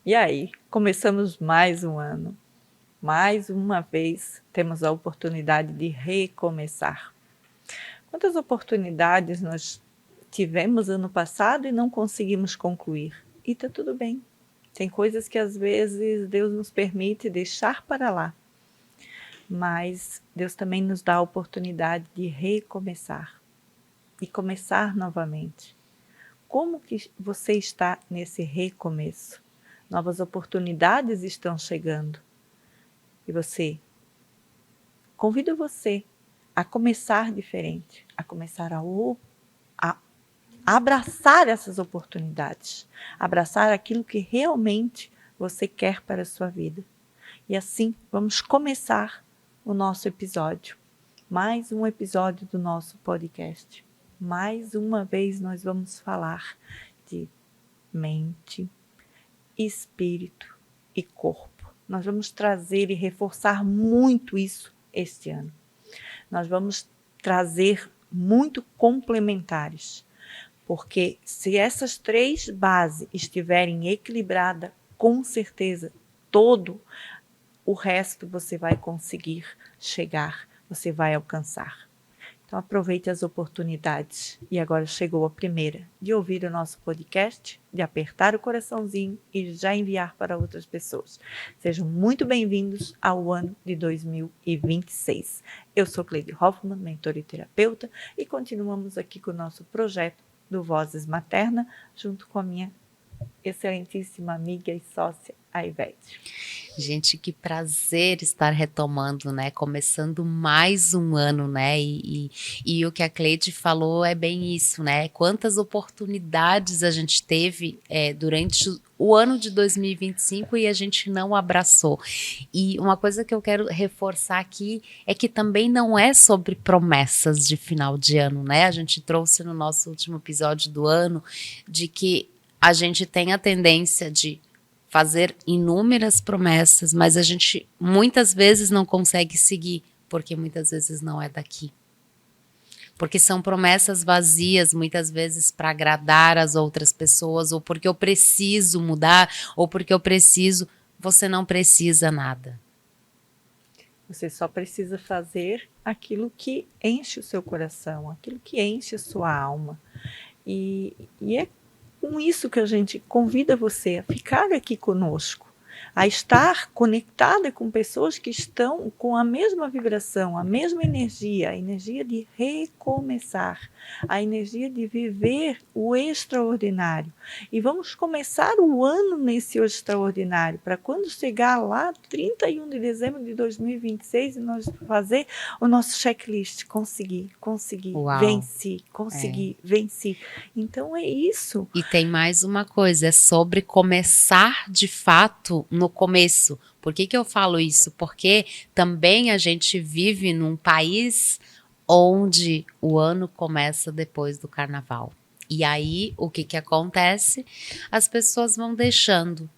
E aí, começamos mais um ano. Mais uma vez, temos a oportunidade de recomeçar. Quantas oportunidades nós tivemos ano passado e não conseguimos concluir? E está tudo bem. Tem coisas que às vezes Deus nos permite deixar para lá. Mas Deus também nos dá a oportunidade de recomeçar e começar novamente. Como que você está nesse recomeço? Novas oportunidades estão chegando. E convido você a começar diferente, a começar a abraçar essas oportunidades, abraçar aquilo que realmente você quer para a sua vida. E assim, vamos começar o nosso episódio. Mais um episódio do nosso podcast. Mais uma vez nós vamos falar de mente, espírito e corpo. Nós vamos trazer e reforçar muito isso este ano. Nós vamos trazer muito complementares, porque se essas três bases estiverem equilibradas, com certeza todo o resto você vai conseguir chegar, você vai alcançar. Então aproveite as oportunidades. E agora chegou a primeira, de ouvir o nosso podcast, de apertar o coraçãozinho e já enviar para outras pessoas. Sejam muito bem-vindos ao ano de 2026. Eu sou Cleide Hoffmann, mentora e terapeuta, e continuamos aqui com o nosso projeto do Vozes Materna, junto com a minha excelentíssima amiga e sócia, a Ivete. Gente, que prazer estar retomando, né? Começando mais um ano, né? E o que a Cleide falou é bem isso, né? Quantas oportunidades a gente teve durante o ano de 2025 e a gente não abraçou. E uma coisa que eu quero reforçar aqui é que também não é sobre promessas de final de ano, né? A gente trouxe no nosso último episódio do ano de que a gente tem a tendência de fazer inúmeras promessas, mas a gente muitas vezes não consegue seguir, porque muitas vezes não é daqui. Porque são promessas vazias, muitas vezes para agradar as outras pessoas, ou porque eu preciso mudar, ou porque eu preciso. Você não precisa nada. Você só precisa fazer aquilo que enche o seu coração, aquilo que enche a sua alma. E é com isso que a gente convida você a ficar aqui conosco, a estar conectada com pessoas que estão com a mesma vibração, a mesma energia, a energia de recomeçar, a energia de viver o extraordinário. E vamos começar o ano nesse extraordinário, para quando chegar lá, 31 de dezembro de 2026, e nós fazer o nosso checklist, conseguir, Uau. venci. Então é isso. E tem mais uma coisa, é sobre começar de fato no começo. Por que eu falo isso? Porque também a gente vive num país onde o ano começa depois do carnaval. E aí, o que acontece? As pessoas vão deixando,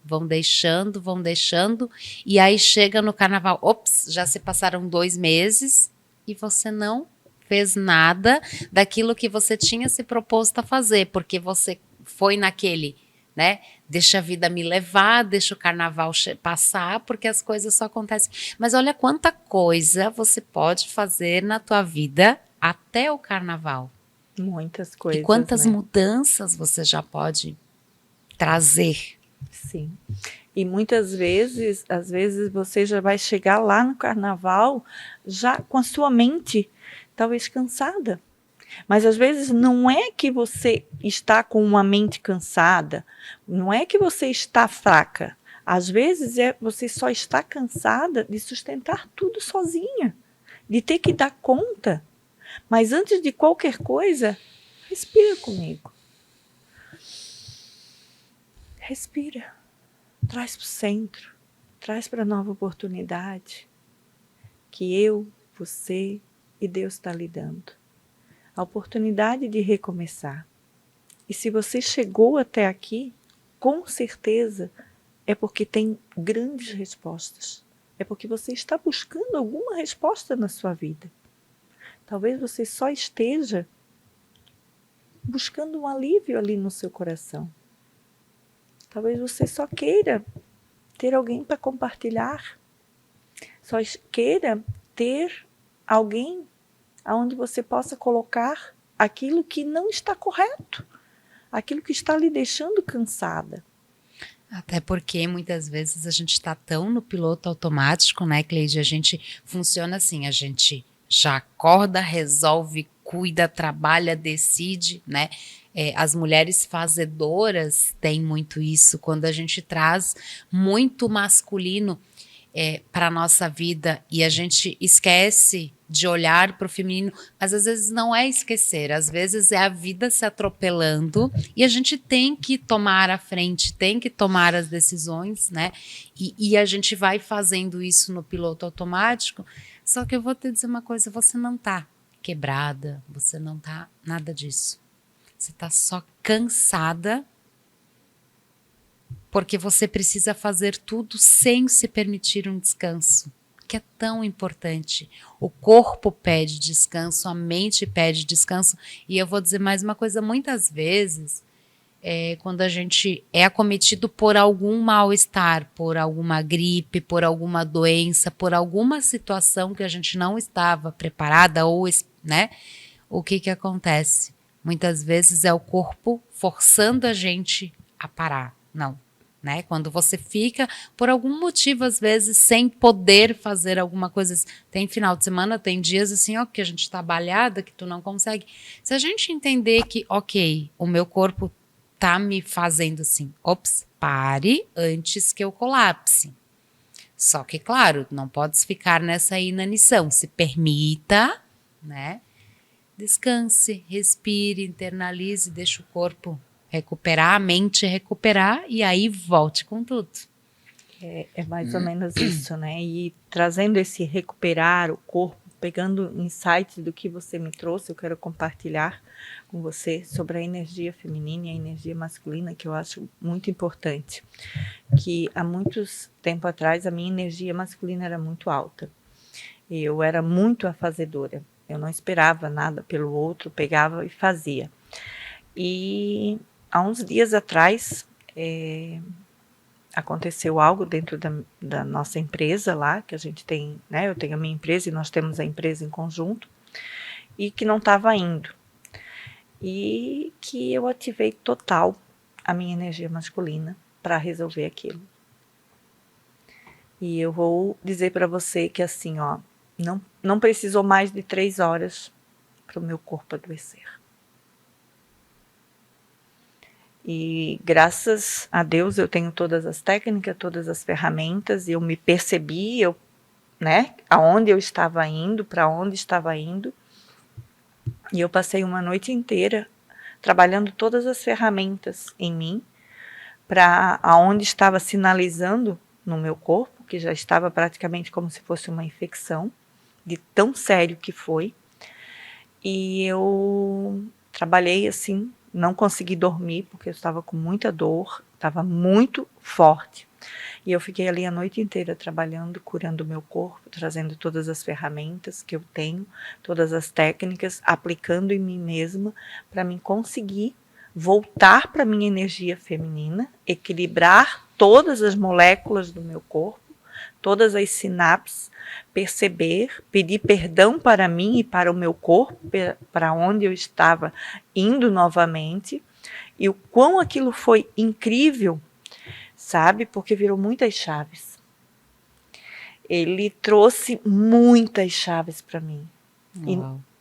e aí chega no carnaval, ops, já se passaram 2 meses e você não fez nada daquilo que você tinha se proposto a fazer, porque você foi naquele, né? Deixa a vida me levar, deixa o carnaval passar, porque as coisas só acontecem. Mas olha quanta coisa você pode fazer na tua vida até o carnaval. Muitas coisas. E quantas mudanças você já pode trazer. Sim. E muitas vezes, às vezes você já vai chegar lá no carnaval já com a sua mente talvez cansada. Mas às vezes não é que você está com uma mente cansada, não é que você está fraca. Às vezes você só está cansada de sustentar tudo sozinha, de ter que dar conta. Mas antes de qualquer coisa, respira comigo. Respira. Traz para o centro. Traz para a nova oportunidade que eu, você e Deus está lhe dando. A oportunidade de recomeçar. E se você chegou até aqui, com certeza é porque tem grandes respostas. é porque você está buscando alguma resposta na sua vida. Talvez você só esteja buscando um alívio ali no seu coração. Talvez você só queira ter alguém para compartilhar. Só queira ter alguém onde você possa colocar aquilo que não está correto, aquilo que está lhe deixando cansada. Até porque muitas vezes a gente está tão no piloto automático, né, Cleide? A gente funciona assim, a gente já acorda, resolve, cuida, trabalha, decide, né? As mulheres fazedoras têm muito isso, quando a gente traz muito masculino para a nossa vida e a gente esquece de olhar para o feminino, mas às vezes não é esquecer, às vezes é a vida se atropelando e a gente tem que tomar a frente, tem que tomar as decisões, né? E a gente vai fazendo isso no piloto automático, só que eu vou te dizer uma coisa, você não tá quebrada, você não tá nada disso. Você tá só cansada porque você precisa fazer tudo sem se permitir um descanso, que é tão importante. O corpo pede descanso, a mente pede descanso. E eu vou dizer mais uma coisa, muitas vezes, quando a gente é acometido por algum mal-estar, por alguma gripe, por alguma doença, por alguma situação que a gente não estava preparada, ou, né, o que acontece? Muitas vezes é o corpo forçando a gente a parar. Não. Né? Quando você fica, por algum motivo, às vezes, sem poder fazer alguma coisa. Tem final de semana, tem dias assim, ó, que a gente tá balhada, que tu não consegue. Se a gente entender que, ok, o meu corpo tá me fazendo assim, ops, pare antes que eu colapse. Só que, claro, não podes ficar nessa inanição. Se permita, né? Descanse, respire, internalize, deixa o corpo recuperar, a mente recuperar e aí volte com tudo. É mais ou menos isso, né? E trazendo esse recuperar o corpo, pegando insights do que você me trouxe, eu quero compartilhar com você sobre a energia feminina e a energia masculina, que eu acho muito importante. Que há muitos tempo atrás a minha energia masculina era muito alta. Eu era muito afazedora. Eu não esperava nada pelo outro, pegava e fazia. E há uns dias atrás, aconteceu algo dentro da nossa empresa lá, que a gente tem, né? Eu tenho a minha empresa e nós temos a empresa em conjunto, e que não estava indo. E que eu ativei total a minha energia masculina para resolver aquilo. E eu vou dizer para você que assim, ó, não precisou mais de 3 horas para o meu corpo adoecer. E graças a Deus eu tenho todas as técnicas, todas as ferramentas, e eu me percebi, né, aonde eu estava indo, para onde estava indo. E eu passei uma noite inteira trabalhando todas as ferramentas em mim, para aonde estava sinalizando no meu corpo, que já estava praticamente como se fosse uma infecção, de tão sério que foi. E eu trabalhei assim, não consegui dormir porque eu estava com muita dor, estava muito forte. E eu fiquei ali a noite inteira trabalhando, curando o meu corpo, trazendo todas as ferramentas que eu tenho, todas as técnicas, aplicando em mim mesma, para mim conseguir voltar para a minha energia feminina, equilibrar todas as moléculas do meu corpo, todas as sinapses, perceber, pedir perdão para mim e para o meu corpo, para onde eu estava indo novamente, e o quão aquilo foi incrível, sabe? Porque virou muitas chaves. Ele trouxe muitas chaves para mim.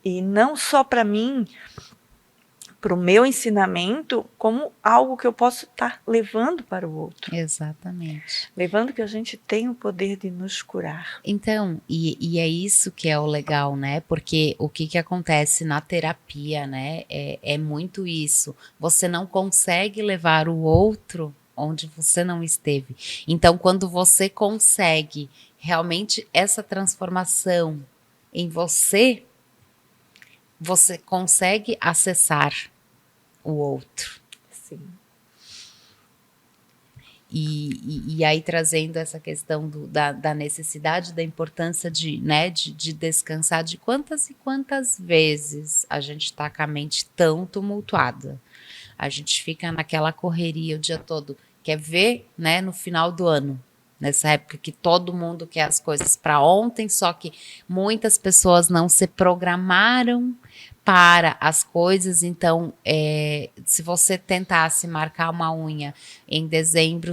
E não só para mim, para o meu ensinamento, como algo que eu posso estar levando para o outro. Exatamente. Levando que a gente tem o poder de nos curar. Então, e é isso que é o legal, né? Porque o que acontece na terapia, né? É muito isso. Você não consegue levar o outro onde você não esteve. Então, quando você consegue realmente essa transformação em você, você consegue acessar o outro. Sim. E aí trazendo essa questão da necessidade, da importância de descansar, de quantas e quantas vezes a gente está com a mente tão tumultuada. A gente fica naquela correria o dia todo. Quer ver, né, no final do ano, nessa época que todo mundo quer as coisas para ontem, só que muitas pessoas não se programaram para as coisas. Então, se você tentasse marcar uma unha em dezembro,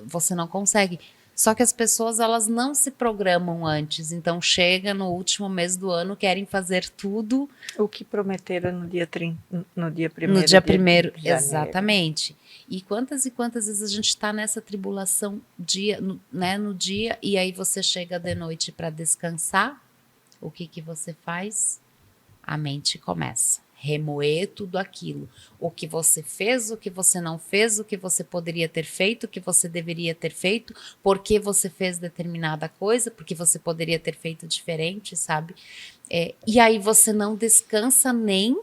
você não consegue. Só que as pessoas, elas não se programam antes. Então, chega no último mês do ano, querem fazer tudo. O que prometeram no dia 30, no dia 1º No dia de 1º, janeiro. exatamente. E quantas vezes a gente está nessa tribulação no dia, e aí você chega de noite para descansar, o que você faz? A mente começa a remoer tudo aquilo. O que você fez, o que você não fez, o que você poderia ter feito, o que você deveria ter feito, por que você fez determinada coisa, porque você poderia ter feito diferente, sabe? E aí você não descansa nem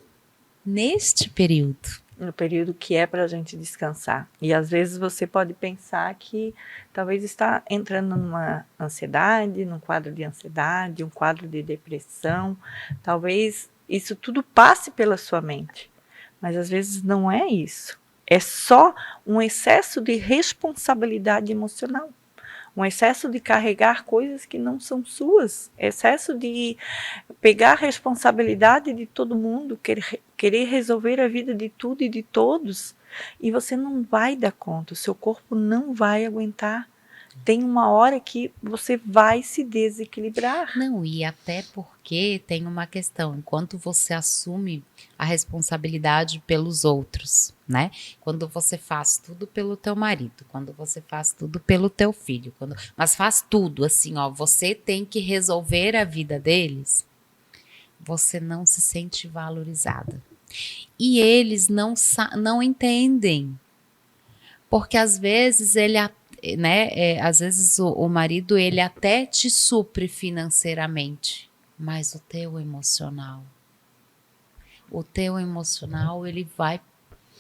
neste período. No período que é para a gente descansar. E às vezes você pode pensar que talvez está entrando numa ansiedade, num quadro de ansiedade, um quadro de depressão. Talvez isso tudo passe pela sua mente. Mas às vezes não é isso. É só um excesso de responsabilidade emocional. Um excesso de carregar coisas que não são suas. Excesso de pegar a responsabilidade de todo mundo, querer resolver a vida de tudo e de todos, e você não vai dar conta, o seu corpo não vai aguentar. Tem uma hora que você vai se desequilibrar. Não, e até porque tem uma questão, enquanto você assume a responsabilidade pelos outros, né? Quando você faz tudo pelo teu marido, quando você faz tudo pelo teu filho, mas faz tudo assim, ó, você tem que resolver a vida deles, você não se sente valorizada. E eles não entendem, porque às vezes às vezes o marido, ele até te supre financeiramente, mas o teu emocional, ele vai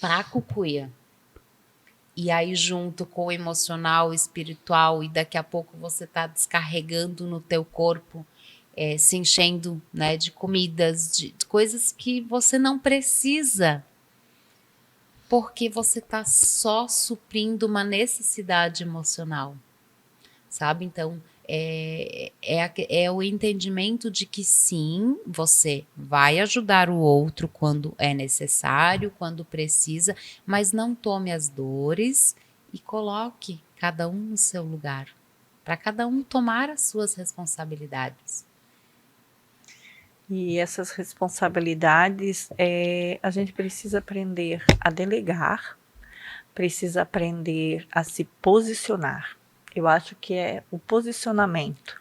pra cucuia. E aí junto com o emocional, o espiritual, e daqui a pouco você tá descarregando no teu corpo, se enchendo, né, de comidas, de coisas que você não precisa, porque você está só suprindo uma necessidade emocional, sabe? Então, é o entendimento de que sim, você vai ajudar o outro quando é necessário, quando precisa, mas não tome as dores e coloque cada um no seu lugar, para cada um tomar as suas responsabilidades. E essas responsabilidades, a gente precisa aprender a delegar, precisa aprender a se posicionar. Eu acho que é o posicionamento.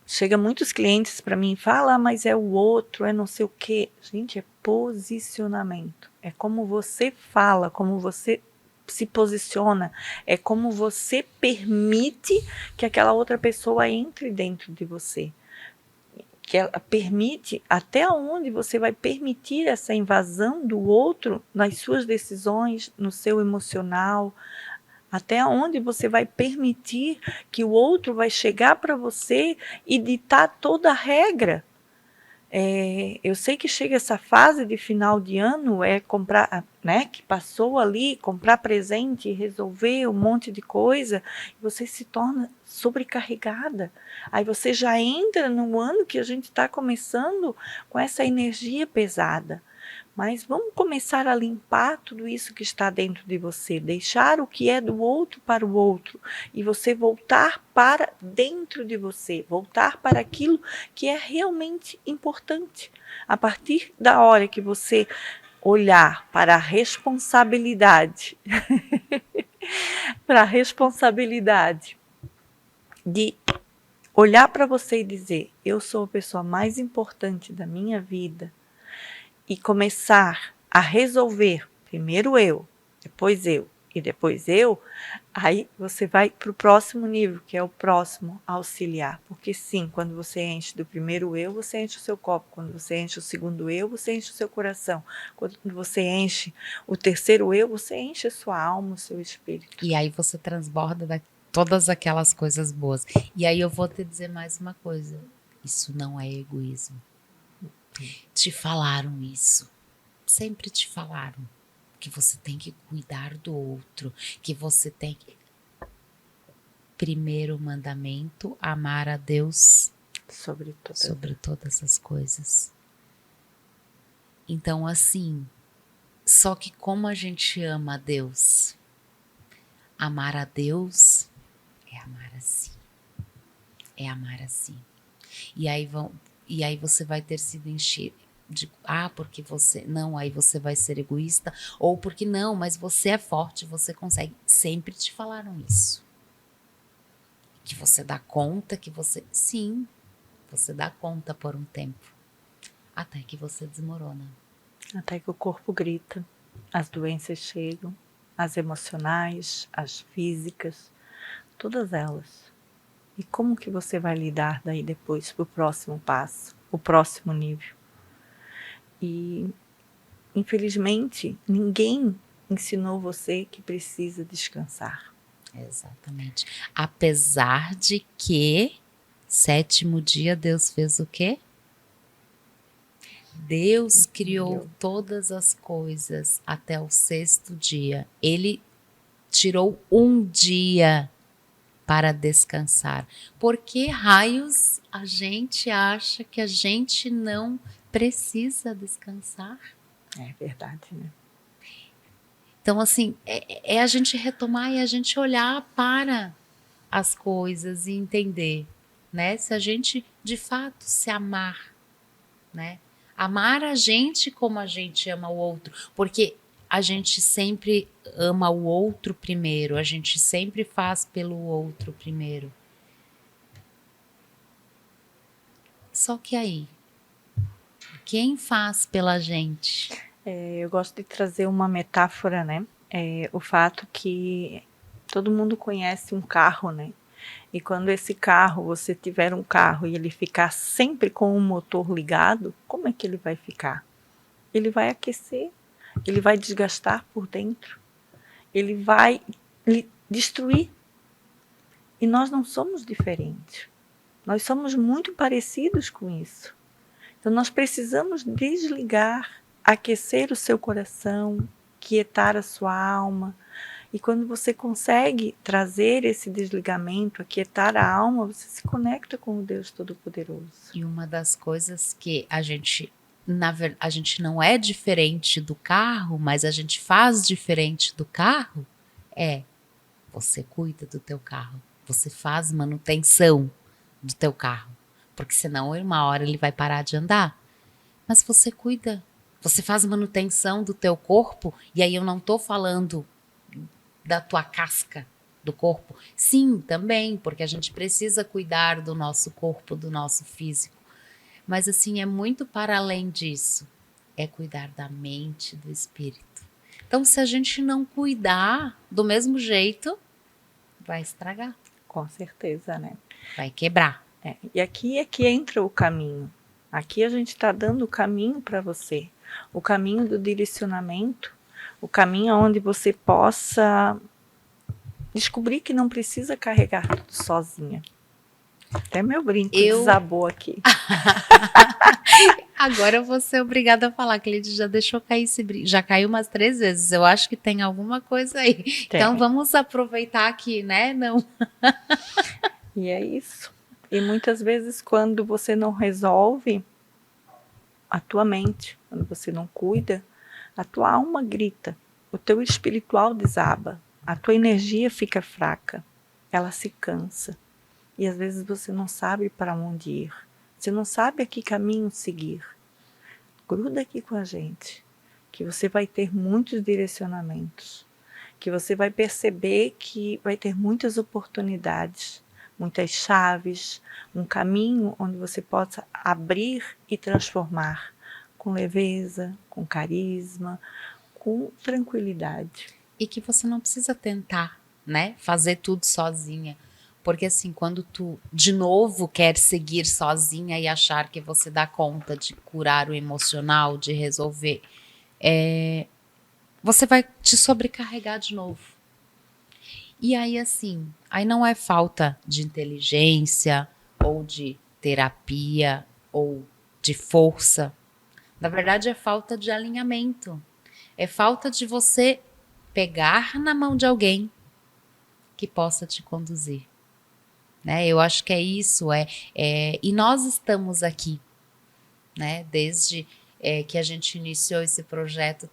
Chega muitos clientes para mim e falam, mas é o outro, é não sei o quê. Gente, é posicionamento. É como você fala, como você se posiciona, é como você permite que aquela outra pessoa entre dentro de você. Que ela permite, até onde você vai permitir essa invasão do outro nas suas decisões, no seu emocional, até onde você vai permitir que o outro vai chegar para você e ditar toda a regra. Eu sei que chega essa fase de final de ano, comprar, né, que passou ali, comprar presente, resolver um monte de coisa, e você se torna sobrecarregada. Aí você já entra no ano que a gente está começando com essa energia pesada. Mas vamos começar a limpar tudo isso que está dentro de você, deixar o que é do outro para o outro, e você voltar para dentro de você, voltar para aquilo que é realmente importante. A partir da hora que você olhar para a responsabilidade, para a responsabilidade de olhar para você e dizer, eu sou a pessoa mais importante da minha vida, e começar a resolver, primeiro eu, depois eu, e depois eu, aí você vai para o próximo nível, que é o próximo auxiliar. Porque sim, quando você enche do primeiro eu, você enche o seu copo. Quando você enche o segundo eu, você enche o seu coração. Quando você enche o terceiro eu, você enche a sua alma, o seu espírito. E aí você transborda todas aquelas coisas boas. E aí eu vou te dizer mais uma coisa. Isso não é egoísmo. Te falaram isso. Sempre te falaram que você tem que cuidar do outro, que você tem que... Primeiro mandamento, amar a Deus sobre todas as coisas. Então, assim, só que como a gente ama a Deus? Amar a Deus é amar assim. É amar assim. E aí você vai ter sido enchido de, porque você não, aí você vai ser egoísta, ou porque não, mas você é forte, você consegue. Sempre te falaram isso. Que você dá conta, sim, você dá conta por um tempo. Até que você desmorona. Até que o corpo grita, as doenças chegam, as emocionais, as físicas, todas elas. E como que você vai lidar daí depois para o próximo passo, o próximo nível? E, infelizmente, ninguém ensinou você que precisa descansar. Exatamente. Apesar de que, sétimo dia, Deus fez o quê? Deus criou todas as coisas até o sexto dia. Ele tirou um dia para descansar. Por que raios a gente acha que a gente não precisa descansar? É verdade, né? Então, assim, é a gente retomar e a gente olhar para as coisas e entender, né? Se a gente, de fato, se amar, né? Amar a gente como a gente ama o outro. Porque a gente sempre ama o outro primeiro, a gente sempre faz pelo outro primeiro. Só que aí, quem faz pela gente? Eu gosto de trazer uma metáfora, né? O fato que todo mundo conhece um carro, né? E quando esse carro, você tiver um carro e ele ficar sempre com o motor ligado, como é que ele vai ficar? Ele vai aquecer, ele vai desgastar por dentro, ele vai destruir. E nós não somos diferentes. Nós somos muito parecidos com isso. Então nós precisamos desligar, aquecer o seu coração, quietar a sua alma. E quando você consegue trazer esse desligamento, aquietar a alma, você se conecta com o Deus Todo-Poderoso. E uma das coisas que a gente não é diferente do carro, mas a gente faz diferente do carro, você cuida do teu carro, você faz manutenção do teu carro, porque senão uma hora ele vai parar de andar. Mas você cuida, você faz manutenção do teu corpo, e aí eu não tô falando da tua casca do corpo. Sim, também, porque a gente precisa cuidar do nosso corpo, do nosso físico. Mas assim, é muito para além disso. É cuidar da mente, do espírito. Então, se a gente não cuidar do mesmo jeito, vai estragar. Com certeza, né? Vai quebrar. E aqui é que entra o caminho. Aqui a gente está dando o caminho para você. O caminho do direcionamento, o caminho onde você possa descobrir que não precisa carregar tudo sozinha. Até meu brinco desabou aqui. Agora eu vou ser obrigada a falar que ele já deixou cair esse brinco. Já caiu umas 3 vezes. Eu acho que tem alguma coisa aí. Tem. Então vamos aproveitar aqui, né? Não. E é isso. E muitas vezes quando você não resolve a tua mente, quando você não cuida, a tua alma grita, o teu espiritual desaba, a tua energia fica fraca, ela se cansa. E às vezes você não sabe para onde ir, você não sabe a que caminho seguir. Gruda aqui com a gente, que você vai ter muitos direcionamentos, que você vai perceber que vai ter muitas oportunidades, muitas chaves, um caminho onde você possa abrir e transformar com leveza, com carisma, com tranquilidade. e que você não precisa tentar, né, fazer tudo sozinha. Porque assim, quando tu de novo quer seguir sozinha e achar que você dá conta de curar o emocional, de resolver, você vai te sobrecarregar de novo. E aí assim, aí não é falta de inteligência ou de terapia ou de força. Na verdade é falta de alinhamento. É falta de você pegar na mão de alguém que possa te conduzir, né? Eu acho que é isso, e nós estamos aqui, né? Desde que a gente iniciou esse projeto,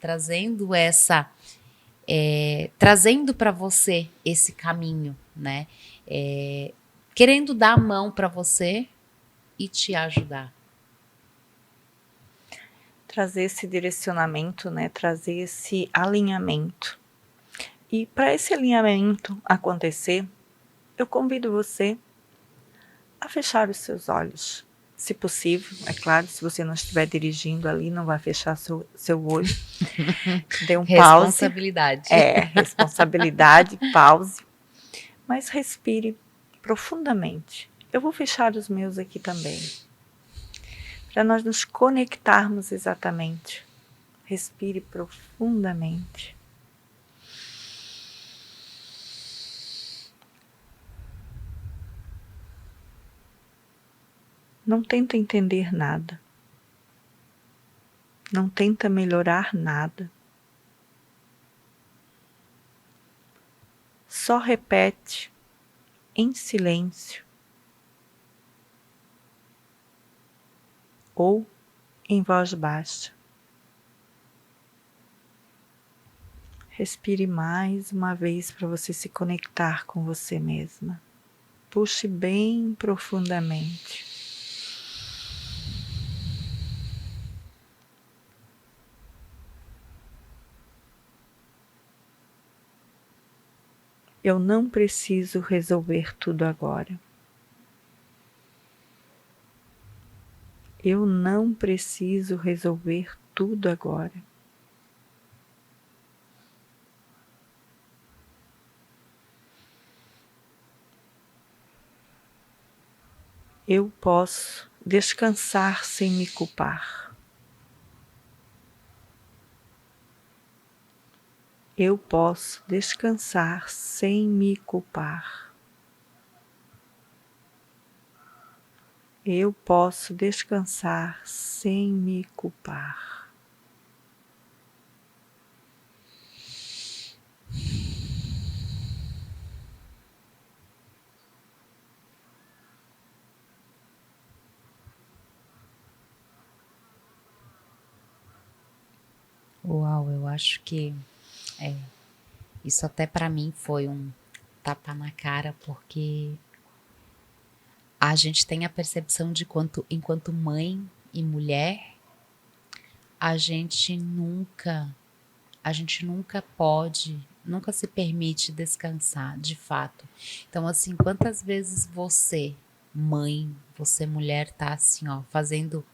trazendo para você esse caminho, né? Querendo dar a mão para você e te ajudar. Trazer esse direcionamento, né? Trazer esse alinhamento. E para esse alinhamento acontecer, eu convido você a fechar os seus olhos. Se possível, é claro, se você não estiver dirigindo ali, não vai fechar seu olho. Dê um pause. Responsabilidade. Responsabilidade, pause. Mas respire profundamente. Eu vou fechar os meus aqui também, para nós nos conectarmos exatamente. Respire profundamente. Não tenta entender nada. Não tenta melhorar nada. Só repete em silêncio ou em voz baixa. Respire mais uma vez para você se conectar com você mesma. Puxe bem profundamente. Eu não preciso resolver tudo agora. Eu não preciso resolver tudo agora. Eu posso descansar sem me culpar. Eu posso descansar sem me culpar. Eu posso descansar sem me culpar. Uau, eu acho que isso até para mim foi um tapa na cara, porque a gente tem a percepção de enquanto mãe e mulher, a gente nunca nunca se permite descansar, de fato. Então, assim, quantas vezes você, mãe, você mulher, tá assim, ó, fazendo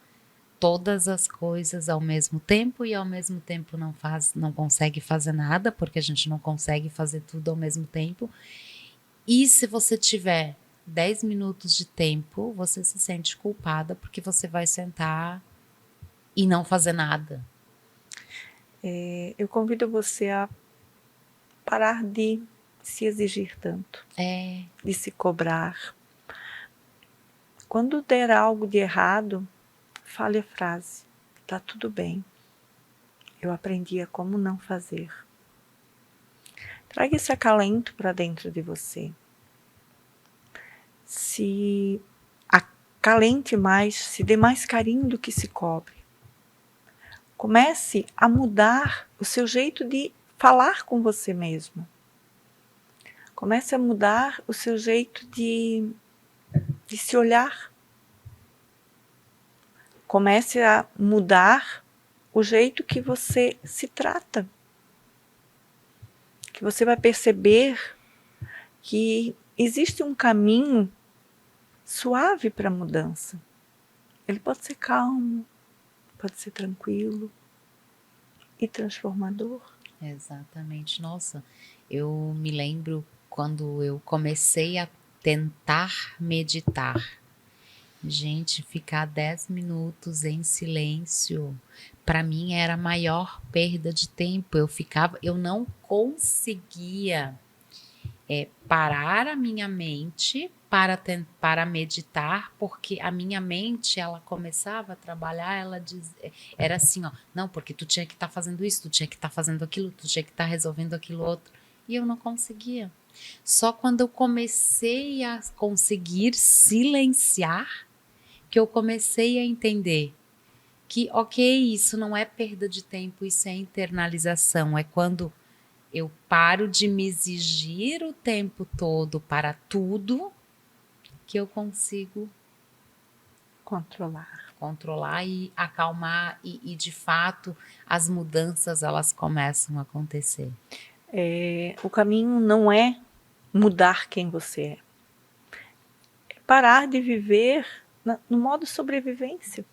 todas as coisas ao mesmo tempo e ao mesmo tempo não consegue fazer nada, porque a gente não consegue fazer tudo ao mesmo tempo. E se você tiver 10 minutos de tempo, você se sente culpada porque você vai sentar e não fazer nada. Eu convido você a parar de se exigir tanto, de se cobrar. Quando der algo de errado, fale a frase: tá tudo bem. Eu aprendi a como não fazer. Traga esse acalento para dentro de você. Se acalente mais, se dê mais carinho do que se cobre. Comece a mudar o seu jeito de falar com você mesmo. Comece a mudar o seu jeito de se olhar. Comece a mudar o jeito que você se trata. Que você vai perceber que existe um caminho suave para a mudança. Ele pode ser calmo, pode ser tranquilo e transformador. Exatamente. Nossa, eu me lembro quando eu comecei a tentar meditar. Gente, ficar 10 minutos em silêncio, para mim era a maior perda de tempo. Eu não conseguia parar a minha mente para meditar, porque a minha mente, ela começava a trabalhar, era assim, ó, não, porque tu tinha que estar fazendo isso, tu tinha que estar fazendo aquilo, tu tinha que estar resolvendo aquilo outro, e eu não conseguia. Só quando eu comecei a conseguir silenciar, que eu comecei a entender que, ok, isso não é perda de tempo, isso é internalização, é quando eu paro de me exigir o tempo todo para tudo, que eu consigo controlar e acalmar e de fato as mudanças elas começam a acontecer. O caminho não é mudar quem você é. É parar de viver no modo sobrevivência.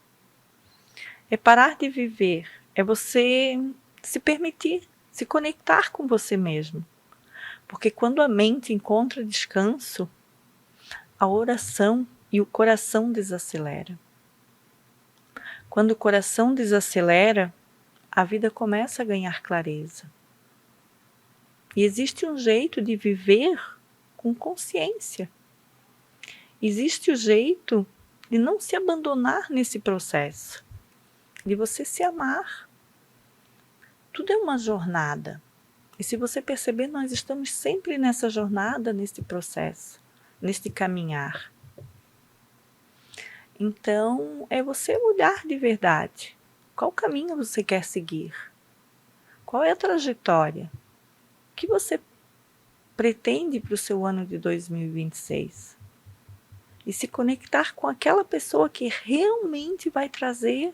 É parar de viver. É você se permitir, se conectar com você mesmo. Porque quando a mente encontra descanso, a oração e o coração desacelera. Quando o coração desacelera, a vida começa a ganhar clareza. E existe um jeito de viver com consciência. Existe o jeito de não se abandonar nesse processo, de você se amar. Tudo é uma jornada. E se você perceber, nós estamos sempre nessa jornada, nesse processo, nesse caminhar. Então, é você olhar de verdade. Qual caminho você quer seguir? Qual é a trajetória? O que você pretende para o seu ano de 2026? E se conectar com aquela pessoa que realmente vai trazer,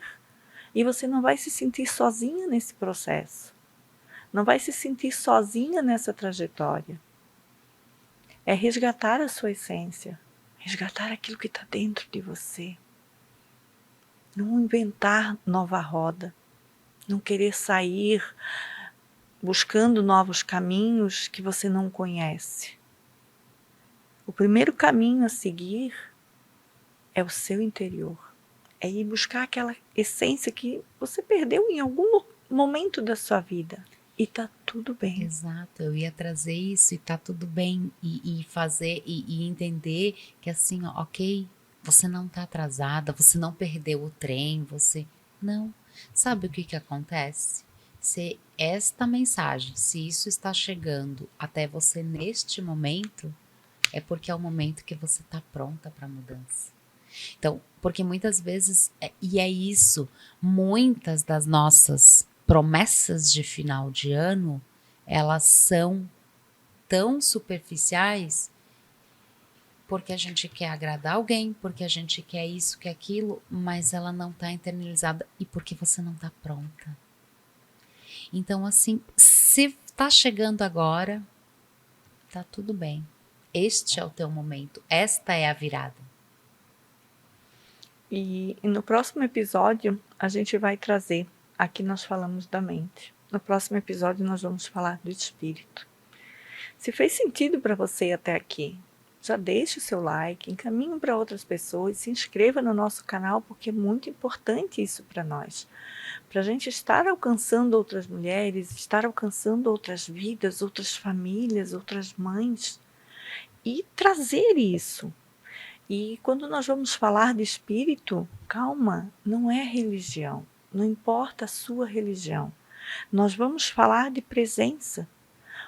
e você não vai se sentir sozinha nesse processo. Não vai se sentir sozinha nessa trajetória. É resgatar a sua essência, resgatar aquilo que está dentro de você. Não inventar nova roda, não querer sair buscando novos caminhos que você não conhece. O primeiro caminho a seguir é o seu interior. É ir buscar aquela essência que você perdeu em algum momento da sua vida. E tá tudo bem. Exato, eu ia trazer isso e tá tudo bem. E fazer e entender que assim, ó, ok, você não tá atrasada, você não perdeu o trem, você. Não. Sabe o que acontece? Se esta mensagem, se isso está chegando até você neste momento, é porque é o momento que você tá pronta para mudança. Então, porque muitas vezes, e é isso, muitas das nossas promessas de final de ano, elas são tão superficiais porque a gente quer agradar alguém, porque a gente quer isso, quer aquilo, mas ela não está internalizada e porque você não está pronta. Então, assim, se está chegando agora, tá tudo bem. Este é o teu momento, esta é a virada. E no próximo episódio, a gente vai trazer, aqui nós falamos da mente. No próximo episódio, nós vamos falar do espírito. Se fez sentido para você até aqui, já deixe o seu like, encaminhe para outras pessoas, se inscreva no nosso canal, porque é muito importante isso para nós. Para a gente estar alcançando outras mulheres, estar alcançando outras vidas, outras famílias, outras mães, e trazer isso. E quando nós vamos falar de espírito, calma, não é religião, não importa a sua religião. Nós vamos falar de presença.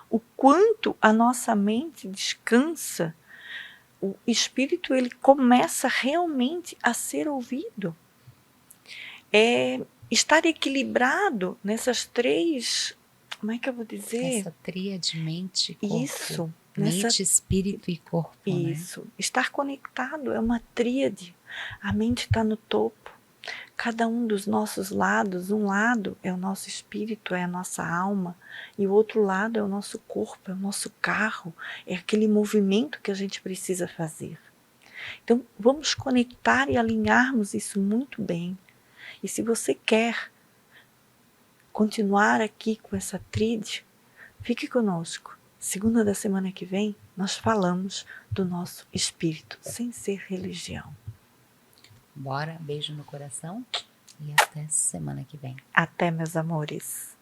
O quanto a nossa mente descansa, o espírito ele começa realmente a ser ouvido. É estar equilibrado nessas três, como é que eu vou dizer? Essa tríade mente e corpo. Isso. Mente, espírito e corpo. Isso. Né? Estar conectado é uma tríade. A mente está no topo. Cada um dos nossos lados, um lado é o nosso espírito, é a nossa alma, e o outro lado é o nosso corpo, é o nosso carro, é aquele movimento que a gente precisa fazer. Então, vamos conectar e alinharmos isso muito bem. E se você quer continuar aqui com essa tríade, fique conosco. Segunda da semana que vem, nós falamos do nosso espírito, sem ser religião. Bora, beijo no coração e até semana que vem. Até, meus amores.